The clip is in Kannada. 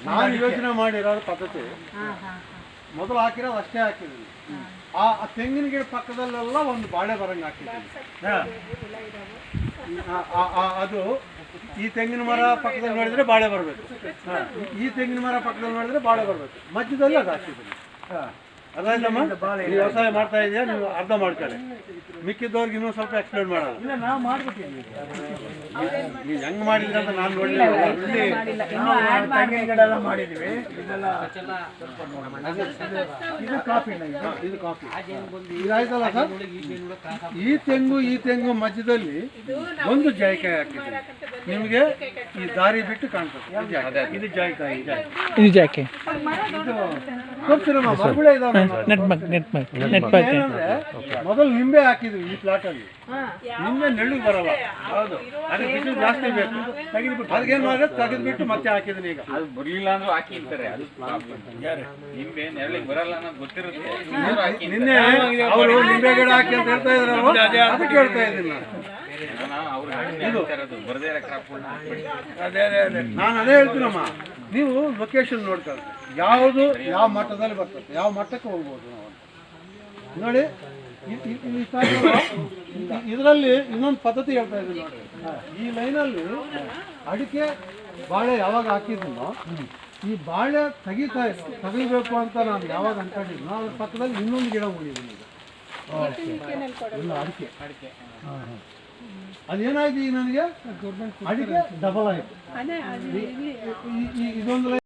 ನಾನು ಯೋಚನೆ ಮಾಡಿರೋ ಪದ್ಧತಿ ಮೊದಲು ಹಾಕಿರೋದು ಅಷ್ಟೇ ಹಾಕಿದ್ದೀನಿ. ಆ ತೆಂಗಿನ ಗಿಡ ಪಕ್ಕದಲ್ಲೆಲ್ಲ ಒಂದು ಬಾಳೆ ಬರಂಗೆ ಹಾಕಿದ್ದೀನಿ. ಅದು ಈ ತೆಂಗಿನ ಮರ ಪಕ್ಕದಲ್ಲಿ ನೋಡಿದ್ರೆ ಬಾಳೆ ಬರಬೇಕು, ಈ ತೆಂಗಿನ ಮರ ಪಕ್ಕದಲ್ಲಿ ನೋಡಿದ್ರೆ ಬಾಳೆ ಬರಬೇಕು, ಮಧ್ಯದಲ್ಲಿ ಅದು ಹಾಕಿದ್ದೀನಿ. ಅದಾಯ್ತಮ್ಮ, ನೀವು ವ್ಯವಸಾಯ ಮಾಡ್ತಾ ಇದೆಯಾ, ನೀವು ಅರ್ಧ ಮಾಡ್ಕೊಳ್ಳಿ, ಮಿಕ್ಕಿದ್ದವ್ರಿಗೆ ಇನ್ನೂ ಸ್ವಲ್ಪ ಎಕ್ಸ್ಪ್ಲೇನ್ ಮಾಡೋದು. ನೀವು ಹೆಂಗ್ ಮಾಡಿದ್ರಿ ಅಂತ ನಾನು ನೋಡಲಿಲ್ಲ. ಇದು ಕಾಫಿ ಇದಾಯ್ತಲ್ಲ ಸರ್. ಈ ತೆಂಗು ಮಧ್ಯದಲ್ಲಿ ಒಂದು ಜಾಯಿಕಾಯಿ ಹಾಕಿದ್ದೀನಿ. ನಿಮಗೆ ಈ ದಾರಿ ಬಿಟ್ಟು ಕಾಣ್ತದೆ, ಇದು ಜಾಯಿಕಾಯಿ. ಇದು ಜಾಕೆ ಗೊತ್ತಿರಮ್ಮ, ಮರಗುಳೆ ಇದಾವೆ. ಏನಂದ್ರೆ ಮೊದಲು ನಿಂಬೆ ಹಾಕಿದ್ವಿ ಈ ಪ್ಲಾಟ್ ಅಲ್ಲಿ. ನಿಂಬೆ ನೆಳ್ಳಿಗೆ ಬರಲ್ಲ, ಹೌದು, ಅದಕ್ಕೆ ಬಿಸಿಲು ಜಾಸ್ತಿ ಬೇಕು. ಅದಕ್ಕೇನು ಮಾಡಿದ್ರೆ ತೆಗೆದ್ಬಿಟ್ಟು ಮತ್ತೆ ಹಾಕಿದ್ದೀನಿ. ಈಗ ಅದು ಬರ್ಲಿಲ್ಲ ಅಂದ್ರೆ ಹಾಕಿರ್ತಾರೆ, ಅದು ನಿಂಬೆ ನೆರಳಿಗೆ ಬರಲ್ಲ ಅನ್ನೋದು ಗೊತ್ತಿರುತ್ತೆ. ನಿನ್ನೆ ಅವರು ನಿಂಬೆ ಗಿಡ ಹಾಕಿ ಅಂತ ಹೇಳ್ತಾ ಇದ್ರಲ್ವ, ಅದಕ್ಕೆ ಹೇಳ್ತಾ ಇದ್ದೀನಿ ನಾನು ಅದೇ ಹೇಳ್ತೀನಮ್ಮ. ನೀವು ಲೊಕೇಶನ್ ನೋಡ್ಕೊಳ್ಳಿ, ಯಾವುದು ಯಾವ ಮಟ್ಟದಲ್ಲಿ ಬರ್ತದೆ, ಯಾವ ಮಟ್ಟಕ್ಕೆ ಹೋಗ್ಬೋದು ನಾವು ನೋಡಿ. ಇದರಲ್ಲಿ ಇನ್ನೊಂದು ಪದ್ಧತಿ ಹೇಳ್ತಾ ಇದ್ದೀನಿ ನೋಡಿ. ಈ ಲೈನಲ್ಲಿ ಅಡಿಕೆ ಬಾಳೆ ಯಾವಾಗ ಹಾಕಿದ್ನೋ, ಈ ಬಾಳೆ ತೆಗಿಬೇಕು ಅಂತ ನಾನು ಯಾವಾಗ ಅನ್ಕೊಂಡಿದ್ನೋ, ಅದ್ರ ಪಕ್ಕದಲ್ಲಿ ಇನ್ನೊಂದು ಗಿಡ ಉಳಿದೀನಿ. ಇಲ್ಲ ಅಡಿಕೆ ಅದೇನಾಯ್ತು, ಈಗ ನನಗೆ ಅಡಿಕೆ ಡಬಲ್ ಆಯ್ತು. ಇದೊಂದು